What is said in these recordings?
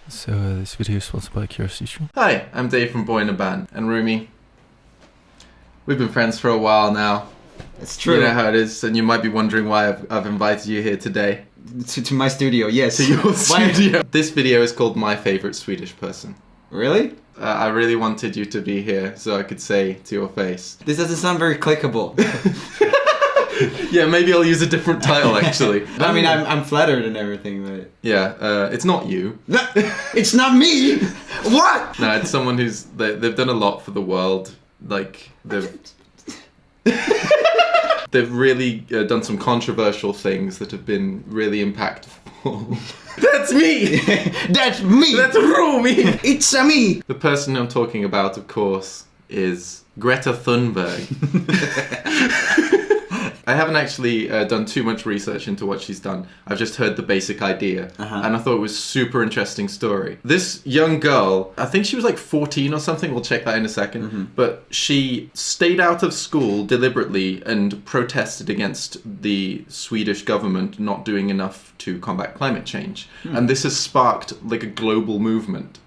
So this video is sponsored by Curiosity Stream. Hi, I'm Dave from Boyinaband, and Rumi, we've been friends for a while now. It's true. You know how it is, and you might be wondering why I've invited you here today. To my studio, yes. To your studio. This video is called My Favorite Swedish Person. Really? I really wanted you to be here so I could say to your face. This doesn't sound very clickable. Yeah, maybe I'll use a different title actually. I mean, I'm flattered and everything, but... Yeah, it's not you. It's not me! What? No, it's someone they've done a lot for the world. Like, they've really done some controversial things that have been really impactful. That's me! That's me! That's Rumi! It's me! The person I'm talking about, of course, is Greta Thunberg. I haven't actually done too much research into what she's done. I've just heard the basic idea, and I thought it was a super interesting story. This young girl, I think she was like 14 or something, we'll check that in a second, but she stayed out of school deliberately and protested against the Swedish government not doing enough to combat climate change. And this has sparked like a global movement.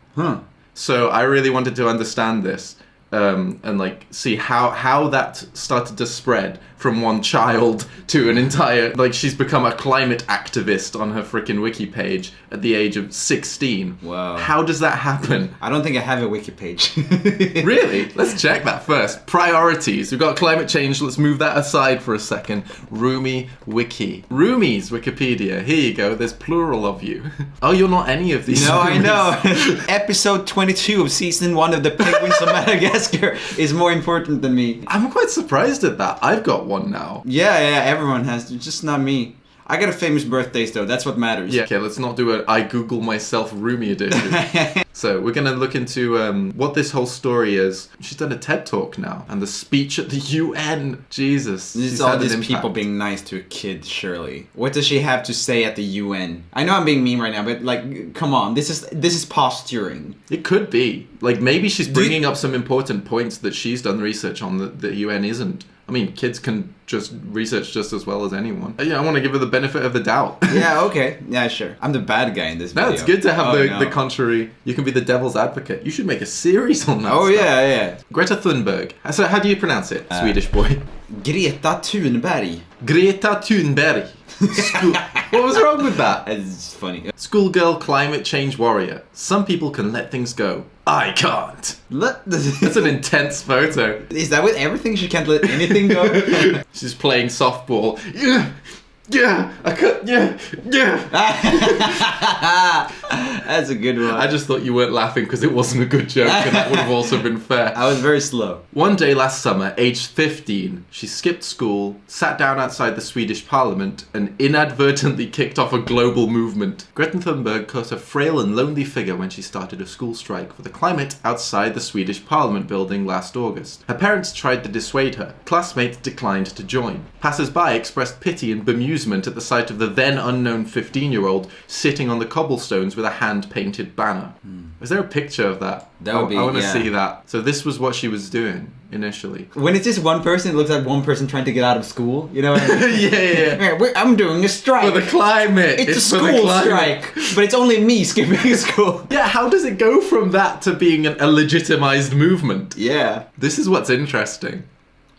So I really wanted to understand this. And like see how that started to spread from one child to an entire, like, she's become a climate activist on her freaking wiki page at the age of 16. Wow. How does that happen? I don't think I have a wiki page. Really? Let's check that first. Priorities. We've got climate change. Let's move that aside for a second. Rumi Wiki. Rumi's Wikipedia. Here you go. There's plural of you. Oh, you're not any of these. No, Rumis. I know. Episode 22 of season 1 of the Penguins of Madagascar is more important than me. I'm quite surprised at that. I've got one now. Yeah, everyone has. It's just not me. I got a famous birthdays though. That's what matters. Yeah. Okay, let's not do a I Google myself Rumi edition. So we're gonna look into what this whole story is. She's done a TED Talk now, and the speech at the UN. Jesus. This all these people being nice to a kid, surely. What does she have to say at the UN? I know I'm being mean right now, but like, come on, this is posturing. It could be. Like, maybe she's bringing up some important points that she's done research on that the UN isn't. I mean, kids can just research just as well as anyone. Yeah, I want to give her the benefit of the doubt. Yeah, okay. Yeah, sure. I'm the bad guy in this video. No, it's good to have the contrary. You can be the devil's advocate. You should make a series on that stuff. Yeah. Greta Thunberg. So how do you pronounce it, Swedish boy? Greta Thunberg. Greta Thunberg. What was wrong with that? It's funny. Schoolgirl climate change warrior. Some people can let things go. I can't. That's an intense photo. Is that with everything? She can't let anything go? She's playing softball. Yeah, I could, yeah. That's a good one. I just thought you weren't laughing because it wasn't a good joke, and that would have also been fair. I was very slow. One day last summer, aged 15, she skipped school, sat down outside the Swedish parliament, and inadvertently kicked off a global movement. Greta Thunberg cut a frail and lonely figure when she started a school strike for the climate outside the Swedish parliament building last August. Her parents tried to dissuade her. Classmates declined to join. Passers-by expressed pity and bemusement at the sight of the then unknown 15-year-old sitting on the cobblestones with a hand-painted banner. Is there a picture of that? That would be, I want to see that. So this was what she was doing initially. When it's just one person, it looks like one person trying to get out of school. You know what I mean? Yeah. I'm doing a strike. For the climate. It's a school strike. But it's only me skipping school. Yeah, how does it go from that to being a legitimized movement? Yeah. This is what's interesting.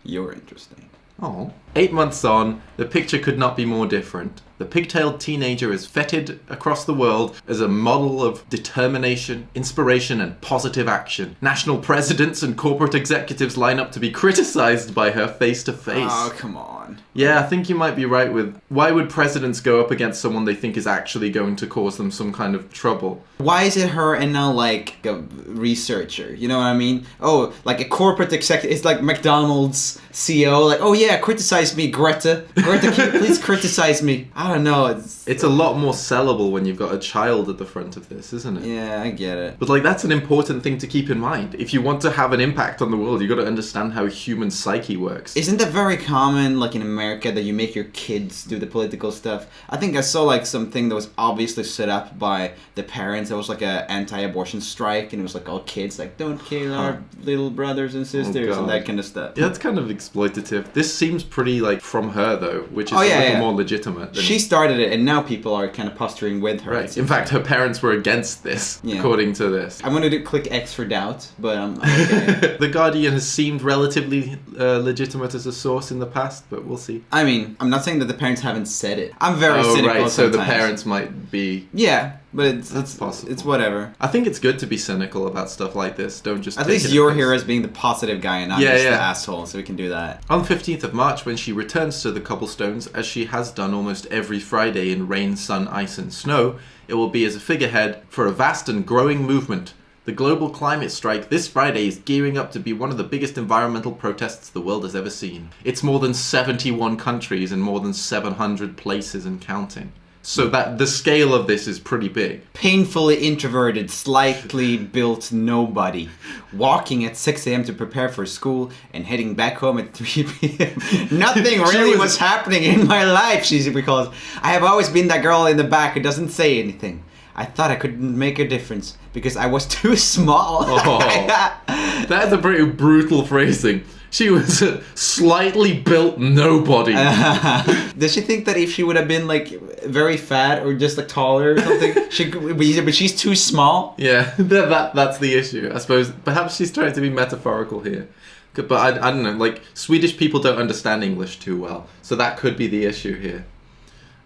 You're interesting. Oh. 8 months on, the picture could not be more different. The pigtailed teenager is feted across the world as a model of determination, inspiration, and positive action. National presidents and corporate executives line up to be criticized by her face to face. Oh, come on. Yeah, I think you might be right with, why would presidents go up against someone they think is actually going to cause them some kind of trouble? Why is it her and not like a researcher? You know what I mean? Oh, like a corporate executive. It's like McDonald's CEO. Like, oh yeah, criticize me, Greta. Greta, can you please criticize me? I don't know. It's a lot more sellable when you've got a child at the front of this, isn't it? Yeah, I get it. But like, that's an important thing to keep in mind. If you want to have an impact on the world, you've got to understand how human psyche works. Isn't that very common, like in America, that you make your kids do the political stuff? I think I saw like something that was obviously set up by the parents. It was like an anti-abortion strike, and it was like all kids like, don't kill our little brothers and sisters, and that kind of stuff. Yeah, that's kind of exploitative. This seems pretty already like from her though, which is a little more legitimate. She started it, and now people are kind of posturing with her. Right. In fact, her parents were against this, according to this. I'm going to click X for doubt, but I'm okay. The Guardian has seemed relatively legitimate as a source in the past, but we'll see. I mean, I'm not saying that the parents haven't said it. I'm very cynical right. So sometimes. the parents might be... Yeah, but That's possible. It's whatever. I think it's good to be cynical about stuff like this. Don't just... At least you're here as being the positive guy and not just the asshole, so we can do that. On the 15th of March, when she returns to the cobblestones, as she has done almost every Friday in rain, sun, ice and snow, it will be as a figurehead for a vast and growing movement. The global climate strike this Friday is gearing up to be one of the biggest environmental protests the world has ever seen. It's more than 71 countries and more than 700 places and counting. So that the scale of this is pretty big. Painfully introverted, slightly built nobody. Walking at 6 a.m. to prepare for school and heading back home at 3 p.m. Nothing really was happening in my life, she recalls. I have always been that girl in the back who doesn't say anything. I thought I couldn't make a difference because I was too small. That is a pretty brutal phrasing. She was a slightly built nobody. Does she think that if she would have been like very fat or just like taller or something, but she's too small? Yeah, that's the issue. I suppose perhaps she's trying to be metaphorical here. But I don't know, like Swedish people don't understand English too well. So that could be the issue here.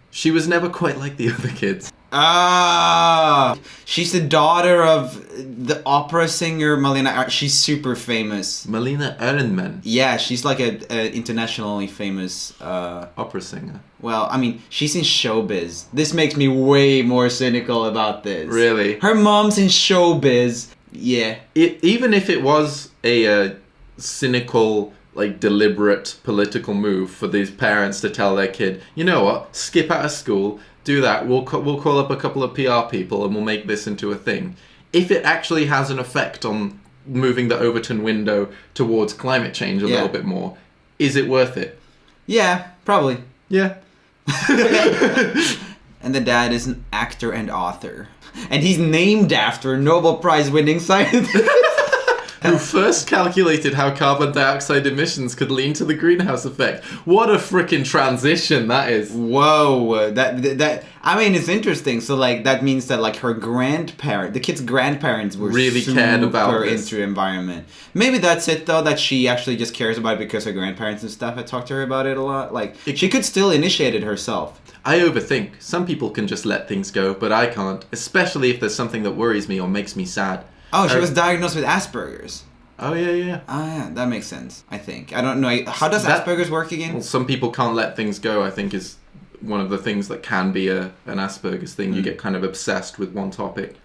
She was never quite like the other kids. She's the daughter of the opera singer Malena. She's super famous. Malena Ernman. Yeah, she's like a internationally famous opera singer. Well, I mean, she's in showbiz. This makes me way more cynical about this. Really? Her mom's in showbiz. Yeah. Even if it was a cynical, like deliberate political move for these parents to tell their kid, you know what, skip out of school. Do that. We'll call up a couple of PR people and we'll make this into a thing. If it actually has an effect on moving the Overton window towards climate change a little bit more, is it worth it? Yeah, probably. Yeah. And the dad is an actor and author. And he's named after a Nobel Prize winning scientist. Who first calculated how carbon dioxide emissions could lead to the greenhouse effect. What a freaking transition that is. Whoa, that I mean, it's interesting. So like that means that like her the kid's grandparents were really cared about this. Into environment. Maybe that's it though, that she actually just cares about it because her grandparents and stuff had talked to her about it a lot. Like she could still initiate it herself. I overthink. Some people can just let things go, but I can't. Especially if there's something that worries me or makes me sad. Oh, she was diagnosed with Asperger's. Oh, yeah. Oh, yeah, that makes sense, I think. I don't know. How does Asperger's work again? Well, some people can't let things go, I think, is one of the things that can be an Asperger's thing. You get kind of obsessed with one topic.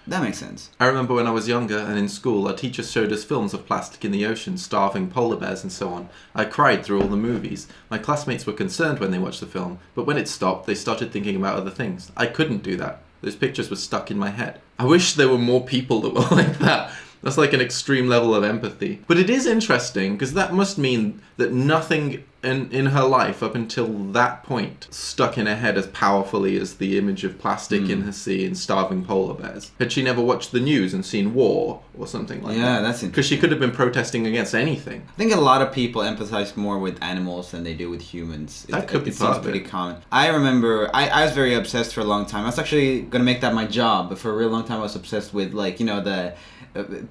That makes sense. I remember when I was younger and in school, our teachers showed us films of plastic in the ocean, starving polar bears and so on. I cried through all the movies. My classmates were concerned when they watched the film, but when it stopped, they started thinking about other things. I couldn't do that. Those pictures were stuck in my head. I wish there were more people that were like that. That's like an extreme level of empathy. But it is interesting, because that must mean that nothing in her life up until that point stuck in her head as powerfully as the image of plastic in her sea and starving polar bears. Had she never watched the news and seen war or something like that? Yeah, that's interesting. Because she could have been protesting against anything. I think a lot of people empathize more with animals than they do with humans. That could be it part seems of pretty it. common. I remember, I was very obsessed for a long time. I was actually going to make that my job, but for a real long time I was obsessed with, like, you know, the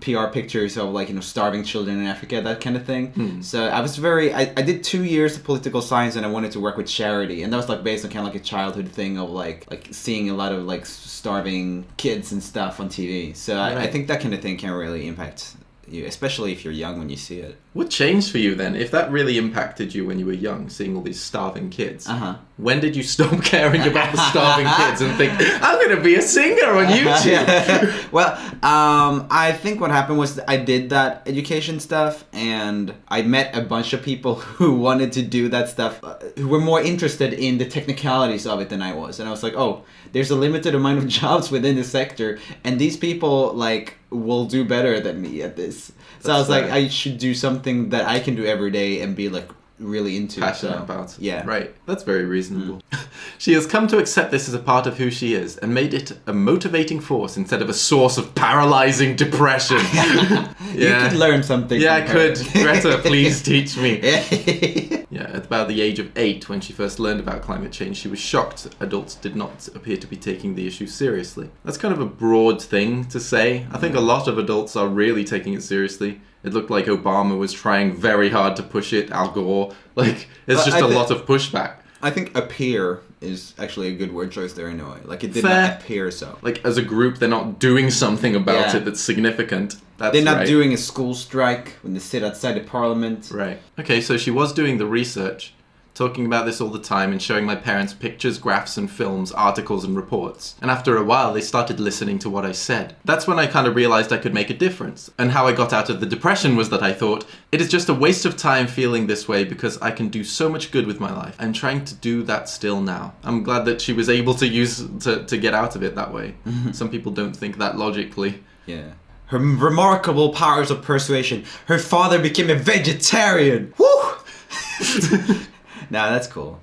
PR pictures of, like, you know, starving children in Africa, that kind of thing. So I was I did 2 years of political science and I wanted to work with charity, and that was like based on kind of like a childhood thing of like seeing a lot of like starving kids and stuff on TV. So I think that kind of thing can really impact you, especially if you're young when you see it. What changed for you then? If that really impacted you when you were young, seeing all these starving kids, when did you stop caring about the starving kids and think, I'm going to be a singer on YouTube? Well, I think what happened was I did that education stuff and I met a bunch of people who wanted to do that stuff, who were more interested in the technicalities of it than I was. And I was like, oh, there's a limited amount of jobs within the sector and these people like will do better than me at this. So I was like, I should do something that I can do every day and be like really into. Passionate about. Yeah. Right. That's very reasonable. She has come to accept this as a part of who she is and made it a motivating force instead of a source of paralyzing depression. You could learn something. Yeah, I from her. could. Greta, please teach me. Yeah. Yeah, at about the age of 8, when she first learned about climate change, she was shocked adults did not appear to be taking the issue seriously. That's kind of a broad thing to say. I think a lot of adults are really taking it seriously. It looked like Obama was trying very hard to push it, Al Gore. Like, it's just a lot of pushback. I think appear is actually a good word choice there in a way. Like, it did Fair. not appear so. Like, as a group, they're not doing something about Yeah. it that's significant. That's They're not right. doing a school strike when they sit outside the parliament. Right. Okay, so she was doing the research, talking about this all the time and showing my parents pictures, graphs and films, articles and reports. And after a while, they started listening to what I said. That's when I kind of realized I could make a difference. And how I got out of the depression was that I thought, it is just a waste of time feeling this way because I can do so much good with my life. I'm trying to do that still now. I'm glad that she was able to get out of it that way. Some people don't think that logically. Yeah. Her remarkable powers of persuasion. Her father became a vegetarian. Woo! Nah, that's cool.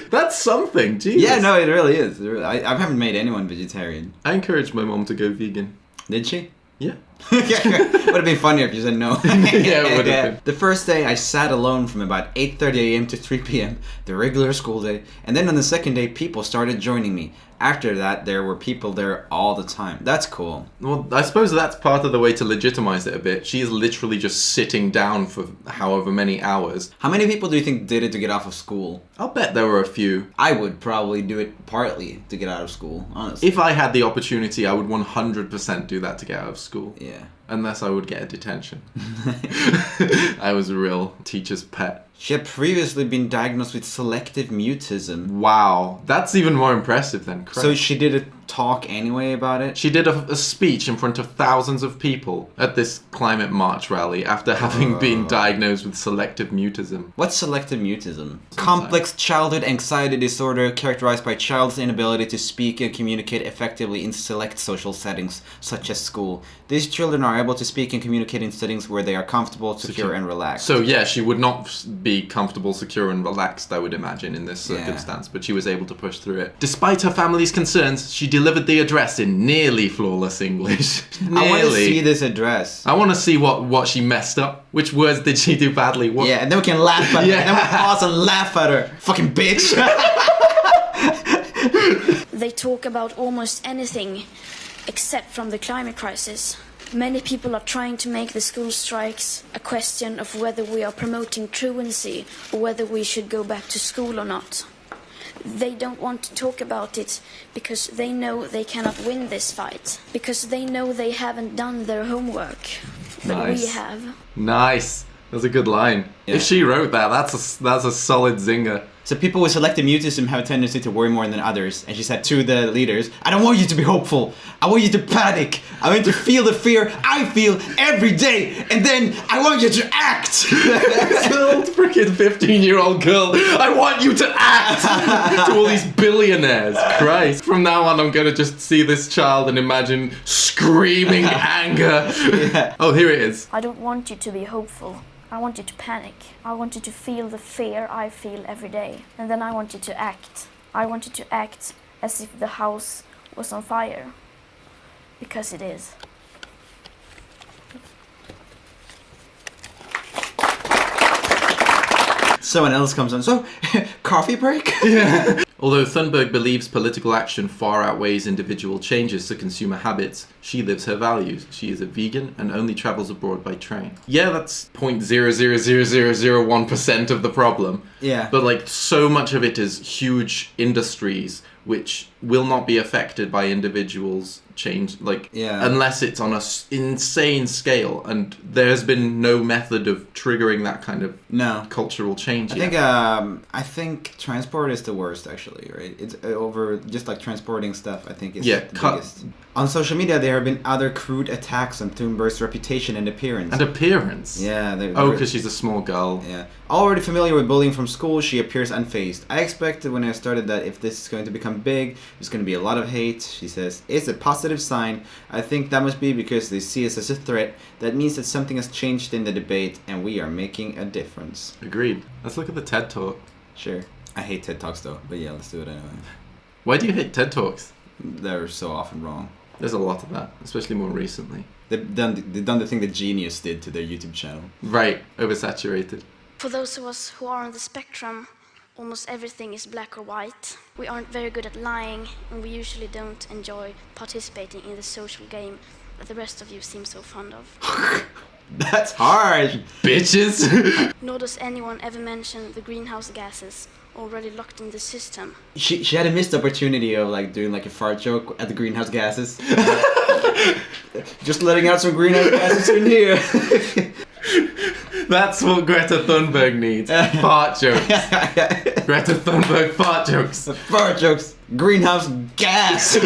That's something, Jesus. Yeah, no, it really is. I haven't made anyone vegetarian. I encouraged my mom to go vegan. Did she? Yeah. Would have been funnier if you said no. Yeah, it would have been. The first day I sat alone from about 8:30 a.m. to 3 p.m., the regular school day, and then on the second day people started joining me. After that, there were people there all the time. That's cool. Well, I suppose that's part of the way to legitimize it a bit. She is literally just sitting down for however many hours. How many people do you think did it to get off of school? I'll bet there were a few. I would probably do it partly to get out of school, honestly. If I had the opportunity, I would 100% do that to get out of school. Yeah. Unless I would get a detention. I was a real teacher's pet. She had previously been diagnosed with selective mutism. Wow, that's even more impressive than Christ. So she did a talk anyway about it? She did a speech in front of thousands of people at this climate march rally after having been diagnosed with selective mutism. What's selective mutism? Complex childhood anxiety disorder characterized by child's inability to speak and communicate effectively in select social settings, such as school. These children are able to speak and communicate in settings where they are comfortable, secure, and relaxed. So yeah, she would not be comfortable, secure, and relaxed, I would imagine, in this circumstance, but she was able to push through it. Despite her family's concerns, she delivered the address in nearly flawless English. I want to see this address. I want to see what she messed up. Which words did she do badly? What? Yeah, and then we can laugh at her. Yeah. And then we pause and laugh at her. Fucking bitch. They talk about almost anything except from the climate crisis. Many people are trying to make the school strikes a question of whether we are promoting truancy or whether we should go back to school or not. They don't want to talk about it because they know they cannot win this fight, because they know they haven't done their homework. But we have. Nice. That's a good line. Yeah. If she wrote that, that's a solid zinger. So people with selective mutism have a tendency to worry more than others. And she said to the leaders, I don't want you to be hopeful. I want you to panic. I want you to feel the fear I feel every day. And then I want you to act. This little freaking 15-year-old girl. I want you to act to all these billionaires. Christ. From now on, I'm going to just see this child and imagine screaming anger. Yeah. Oh, here it is. I don't want you to be hopeful. I want you to panic. I want you to feel the fear I feel every day. And then I want you to act. I want you to act as if the house was on fire. Because it is. Someone else comes on. So, coffee break? Although Thunberg believes political action far outweighs individual changes to consumer habits, she lives her values. She is a vegan and only travels abroad by train. Yeah, that's 0.00001% of the problem. Yeah. But like so much of it is huge industries which will not be affected by individuals' change, like unless it's on a insane scale, and there's been no method of triggering that kind of cultural change yet. I think transport is the worst, actually, right? It's over just like transporting stuff. I think is the biggest. On social media, there have been other crude attacks on Thunberg's reputation and appearance. And appearance? Yeah. Because she's a small girl. Yeah. Already familiar with bullying from school, she appears unfazed. I expected when I started that if this is going to become big, there's going to be a lot of hate. She says, it's a positive sign. I think that must be because they see us as a threat. That means that something has changed in the debate and we are making a difference. Agreed. Let's look at the TED Talk. Sure. I hate TED Talks though, but yeah, let's do it anyway. Why do you hate TED Talks? They're so often wrong. There's a lot of that, especially more recently. They've done the thing that Genius did to their YouTube channel. Right, oversaturated. For those of us who are on the spectrum, almost everything is black or white. We aren't very good at lying, and we usually don't enjoy participating in the social game that the rest of you seem so fond of. That's hard! Bitches! Nor does anyone ever mention the greenhouse gases already locked in the system. She had a missed opportunity of like doing like a fart joke at the greenhouse gases. Just letting out some greenhouse gases in here. That's what Greta Thunberg needs. Fart jokes. Greta Thunberg fart jokes. Fart jokes. Greenhouse gas.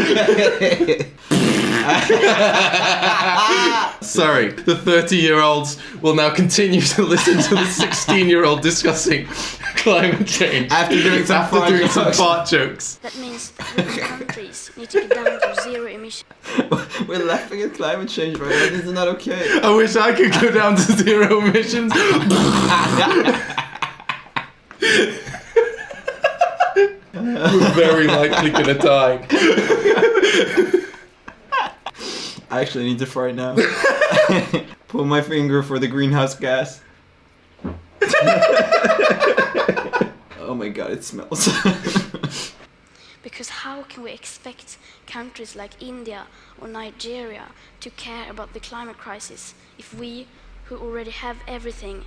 Sorry, the 30-year-olds will now continue to listen to the 16-year-old discussing climate change After doing some fart jokes. That means that rich countries need to get down to zero emissions. We're laughing at climate change right now. This is not okay. I wish I could go down to zero emissions. We're very likely gonna die. I actually need to fart now. Pull my finger for the greenhouse gas. Oh my god, it smells. Because how can we expect countries like India or Nigeria to care about the climate crisis if we, who already have everything,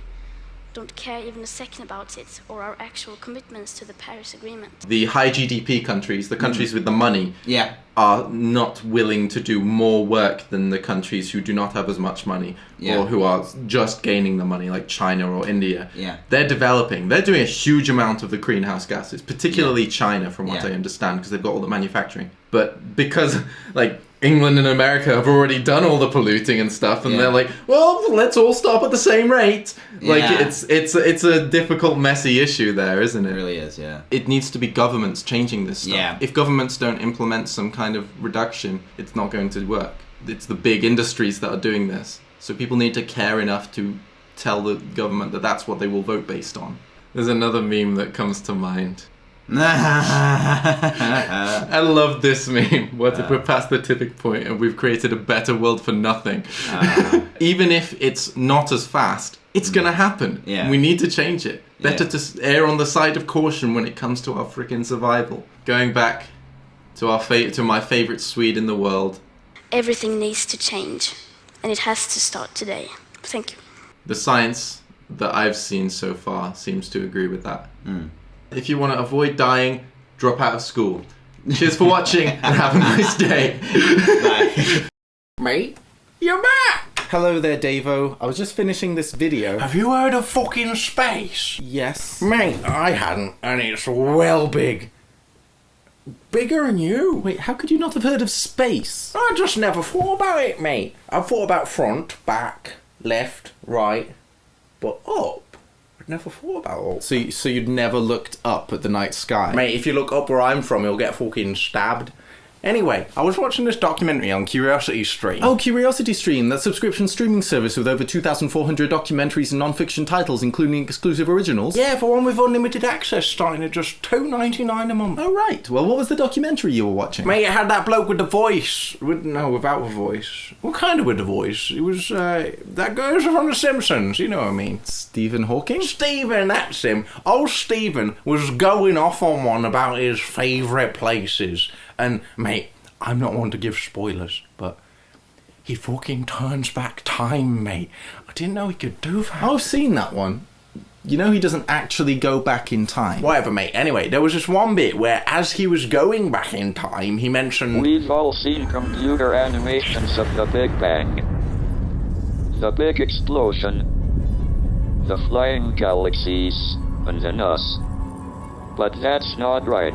don't care even a second about it or our actual commitments to the Paris Agreement? The high GDP countries, the countries with the money, Yeah. are not willing to do more work than the countries who do not have as much money or who are just gaining the money, like China or India. Yeah. They're developing. They're doing a huge amount of the greenhouse gases, particularly China, from what I understand, because they've got all the manufacturing. But because, like, England and America have already done all the polluting and stuff, and they're like, well, let's all stop at the same rate. Like, it's a difficult, messy issue there, isn't it? It really is, yeah. It needs to be governments changing this stuff. Yeah. If governments don't implement some kind of reduction, it's not going to work. It's the big industries that are doing this. So people need to care enough to tell the government that that's what they will vote based on. There's another meme that comes to mind. I love this meme. What if we're past the tipping point and we've created a better world for nothing? Even if it's not as fast, it's gonna happen. Yeah. We need to change it. Better to err on the side of caution when it comes to our freaking survival. Going back to my favorite Swede in the world. Everything needs to change, and it has to start today. Thank you. The science that I've seen so far seems to agree with that. If you want to avoid dying, drop out of school. Cheers for watching and have a nice day. Bye. Mate, you're back! Hello there, Davo. I was just finishing this video. Have you heard of fucking space? Yes. Mate, I hadn't, and it's well big. Bigger than you. Wait, how could you not have heard of space? I just never thought about it, mate. I've thought about front, back, left, right, but up. I'd never thought about all. So you'd never looked up at the night sky? Mate, if you look up where I'm from, you'll get fucking stabbed. Anyway, I was watching this documentary on Curiosity Stream. Oh, Curiosity Stream, that subscription streaming service with over 2,400 documentaries and non-fiction titles, including exclusive originals. Yeah, for one with unlimited access, starting at just $2.99 a month. Oh, right. Well, what was the documentary you were watching? Mate, it had that bloke with the voice. Without a voice. What kind of with the voice? It was, that guy from The Simpsons, you know what I mean? Stephen Hawking? Stephen, that's him. Old Stephen was going off on one about his favourite places. And, mate, I'm not one to give spoilers, but he fucking turns back time, mate. I didn't know he could do that. I've seen that one. You know he doesn't actually go back in time. Whatever, mate. Anyway, there was this one bit where, as he was going back in time, he mentioned... We've all seen computer animations of the Big Bang. The big explosion. The flying galaxies. And then us. But that's not right.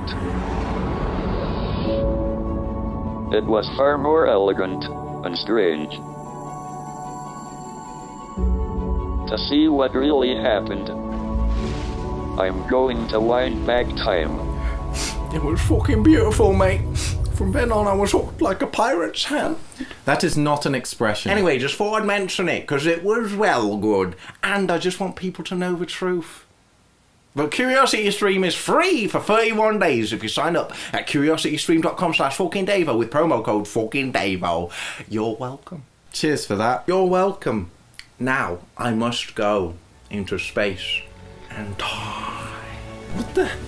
It was far more elegant and strange. To see what really happened, I'm going to wind back time. It was fucking beautiful, mate. From then on, I was hooked like a pirate's hand. That is not an expression. Anyway, just thought I'd mention it, because it was well good. And I just want people to know the truth. But Curiosity Stream is free for 31 days if you sign up at curiositystream.com/fuckingdavo with promo code fuckingdavo. You're welcome. Cheers for that. You're welcome. Now, I must go into space and die.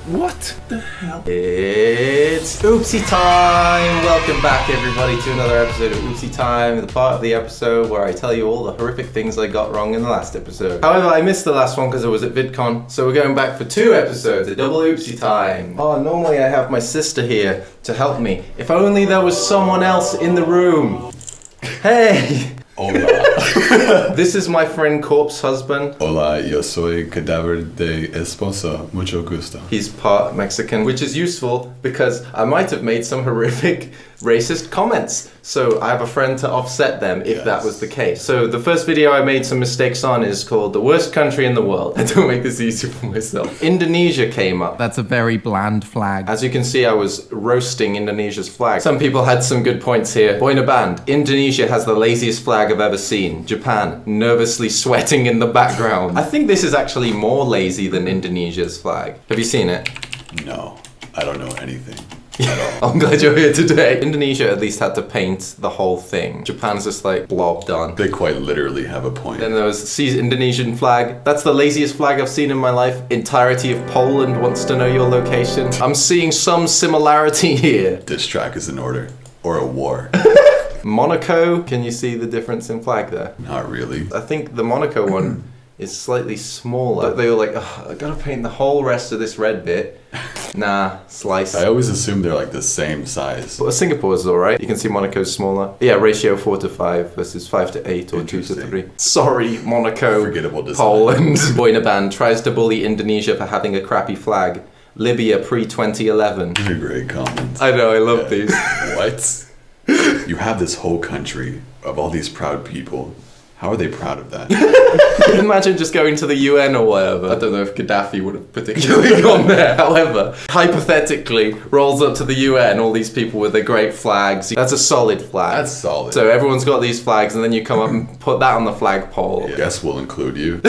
What the hell? It's Oopsie Time! Welcome back, everybody, to another episode of Oopsie Time, the part of the episode where I tell you all the horrific things I got wrong in the last episode. However, I missed the last one because I was at VidCon, so we're going back for 2 episodes, a double Oopsie Time. Oh, normally I have my sister here to help me. If only there was someone else in the room. Hey! Hola. This is my friend Corpse Husband. Hola, yo soy cadáver de esposa. Mucho gusto. He's part Mexican, which is useful because I might have made some horrific racist comments. So I have a friend to offset them if that was the case. So the first video I made some mistakes on is called The Worst Country in the World. I don't make this easier for myself. Indonesia came up. That's a very bland flag. As you can see, I was roasting Indonesia's flag. Some people had some good points here. Boyinaband. Indonesia has the laziest flag I've ever seen. Japan. Nervously sweating in the background. I think this is actually more lazy than Indonesia's flag. Have you seen it? No, I don't know anything. I'm glad you're here today. Indonesia at least had to paint the whole thing. Japan's just like blobbed on. They quite literally have a point. Then there was the Indonesian flag. That's the laziest flag I've seen in my life. Entirety of Poland wants to know your location. I'm seeing some similarity here. This track is in order. Or a war. Monaco, can you see the difference in flag there? Not really. I think the Monaco one is slightly smaller. They were like, oh, I gotta paint the whole rest of this red bit. Nah, slice. I always assume they're like the same size. Well, Singapore's alright. You can see Monaco's smaller. Yeah, ratio 4:5 versus 5:8 or 2:3. Sorry, Monaco. Forgettable design. Poland. Boyinaband tries to bully Indonesia for having a crappy flag. Libya pre-2011. These are great comments. I know, I love these. What? You have this whole country of all these proud people. How are they proud of that? Imagine just going to the UN or whatever. I don't know if Gaddafi would have particularly gone there. However, hypothetically, rolls up to the UN, all these people with their great flags. That's a solid flag. That's solid. So everyone's got these flags, and then you come up and put that on the flagpole. I guess we'll include you.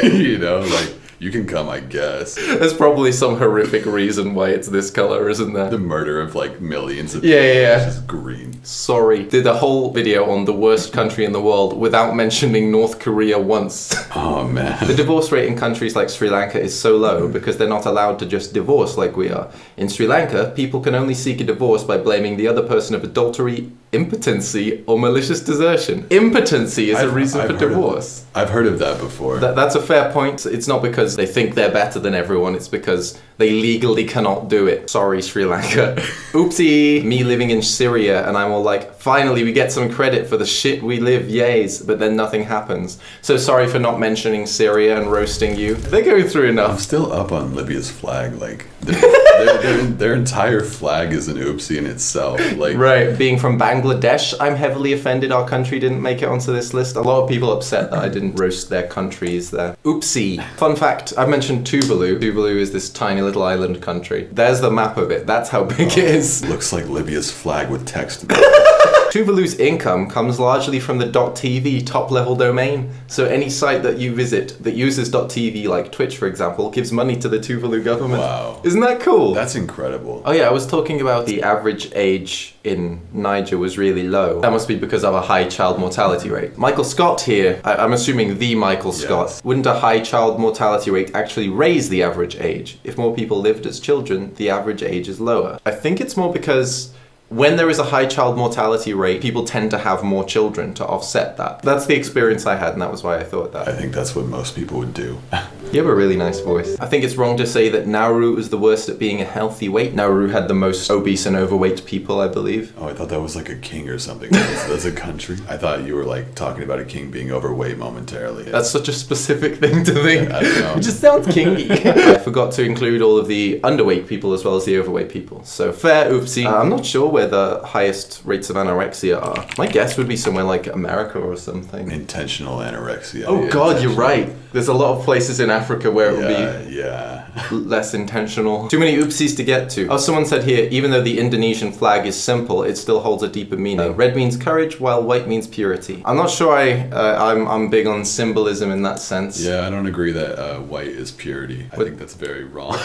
You know, like, you can come, I guess. There's probably some horrific reason why it's this color, isn't there? The murder of like millions of Yeah, people. yeah, yeah. It's just green. Sorry. Did a whole video on the worst country in the world without mentioning North Korea once. Oh man. The divorce rate in countries like Sri Lanka is so low because they're not allowed to just divorce like we are. In Sri Lanka, people can only seek a divorce by blaming the other person of adultery, impotency, or malicious desertion. Impotency is a reason for divorce. I've heard of that before. That's a fair point. It's not because they think they're better than everyone, it's because they legally cannot do it. Sorry, Sri Lanka. Oopsie. Me living in Syria, and I'm all like, finally we get some credit for the shit we live, yays, but then nothing happens. So sorry for not mentioning Syria and roasting you. They're going through I'm enough. still up on Libya's flag. Like, their entire flag is an oopsie in itself. Like, Right, being from Bangladesh, I'm heavily offended our country didn't make it onto this list. A lot of people upset that I didn't roast their countries there. Oopsie. Fun fact, I've mentioned Tuvalu. Tuvalu is this tiny little island country. There's the map of it. That's how big it is. looks like Libya's flag with text. Tuvalu's income comes largely from the .tv top-level domain. So any site that you visit that uses .tv, like Twitch for example, gives money to the Tuvalu government. Wow. Isn't that cool? That's incredible. Oh yeah, I was talking about the average age in Niger was really low. That must be because of a high child mortality rate. Michael Scott here, I'm assuming the Michael Scott, Yes. wouldn't a high child mortality rate actually raise the average age? If more people lived as children, the average age is lower. I think it's more because when there is a high child mortality rate, people tend to have more children to offset that. That's the experience I had, and that was why I thought that. I think that's what most people would do. You have a really nice voice. I think it's wrong to say that Nauru was the worst at being a healthy weight. Nauru had the most obese and overweight people, I believe. Oh, I thought that was like a king or something. That's a country. I thought you were like talking about a king being overweight momentarily. That's such a specific thing to think. I don't know. It just sounds kingy. I forgot to include all of the underweight people as well as the overweight people. So fair oopsie. I'm not sure where the highest rates of anorexia are. My guess would be somewhere like America or something. Intentional anorexia. Oh Yeah, god, you're intentional. right. There's a lot of places in Africa Africa where it would Yeah. be less intentional. Too many oopsies to get to. Oh, someone said here, even though the Indonesian flag is simple, it still holds a deeper meaning. Red means courage, while white means purity. I'm not sure I'm big on symbolism in that sense. Yeah, I don't agree that white is purity. I think that's very wrong.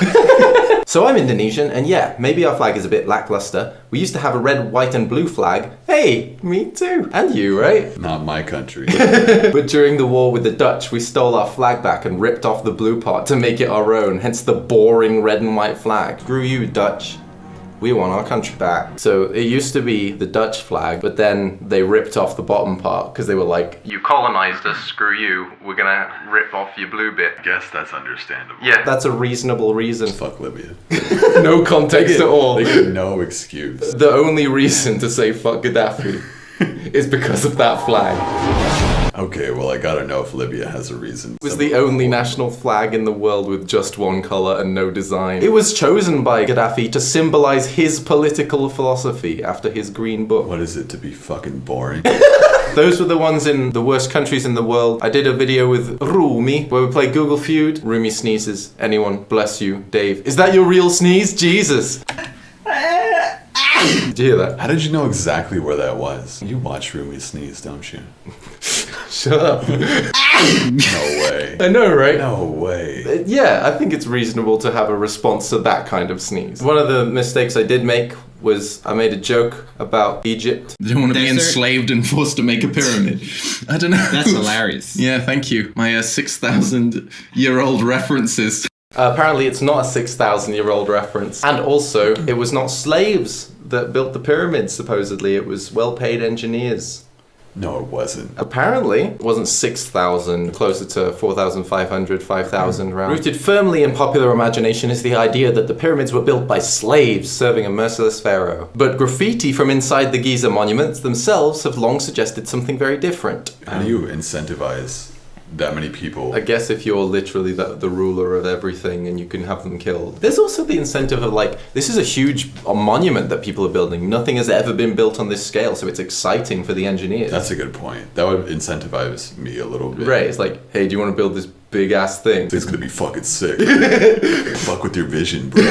So I'm Indonesian, and yeah, maybe our flag is a bit lackluster. We used to have a red, white, and blue flag. Hey, me too. And you, right? Not my country. But during the war with the Dutch, we stole our flag back and ripped off the blue part to make it our own, hence the boring red and white flag. Screw you, Dutch. We want our country back. So it used to be the Dutch flag, but then they ripped off the bottom part because they were like, you colonized us, screw you, we're gonna rip off your blue bit. I guess that's understandable. Yeah, that's a reasonable reason. Fuck Libya. No context at all. They get no excuse. The only reason to say fuck Gaddafi is because of that flag. Okay, well, I gotta know if Libya has a reason. It was the only national flag in the world with just one color and no design. It was chosen by Gaddafi to symbolize his political philosophy after his green book. What is it to be fucking boring? Those were the ones in the worst countries in the world. I did a video with Rumi where we played Google Feud. Rumi sneezes. Anyone, bless you, Dave. Is that your real sneeze? Jesus. Did you hear that? How did you know exactly where that was? You watch Rumi sneeze, don't you? Shut up. No way. I know, right? No way. Yeah, I think it's reasonable to have a response to that kind of sneeze. One of the mistakes I did make was I made a joke about Egypt. They don't want to be Desert. enslaved and forced to make a pyramid. I don't know. That's hilarious. Yeah, thank you. My 6,000-year-old references. Apparently it's not a 6,000-year-old reference. And also, it was not slaves that built the pyramids, supposedly. It was well-paid engineers. No, it wasn't. Apparently, it wasn't 6,000, closer to 4,500, 5,000 round. Rooted firmly in popular imagination is the idea that the pyramids were built by slaves serving a merciless pharaoh. But graffiti from inside the Giza monuments themselves have long suggested something very different. How do you incentivize that many people? I guess if you're literally the ruler of everything and you can have them killed. There's also the incentive of like, this is a huge monument that people are building. Nothing has ever been built on this scale, so it's exciting for the engineers. That's a good point. That would incentivize me a little bit. Right, it's like, hey, do you want to build this big ass thing? It's gonna be fucking sick. Fuck with your vision, bro.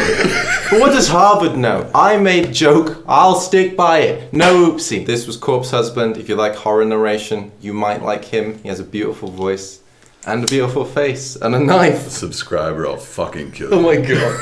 But what does Harvard know? I made joke, I'll stick by it. No oopsie. This was Corpse Husband. If you like horror narration, you might like him. He has a beautiful voice and a beautiful face and a knife. Subscribe or I'll fucking kill Oh you. my god.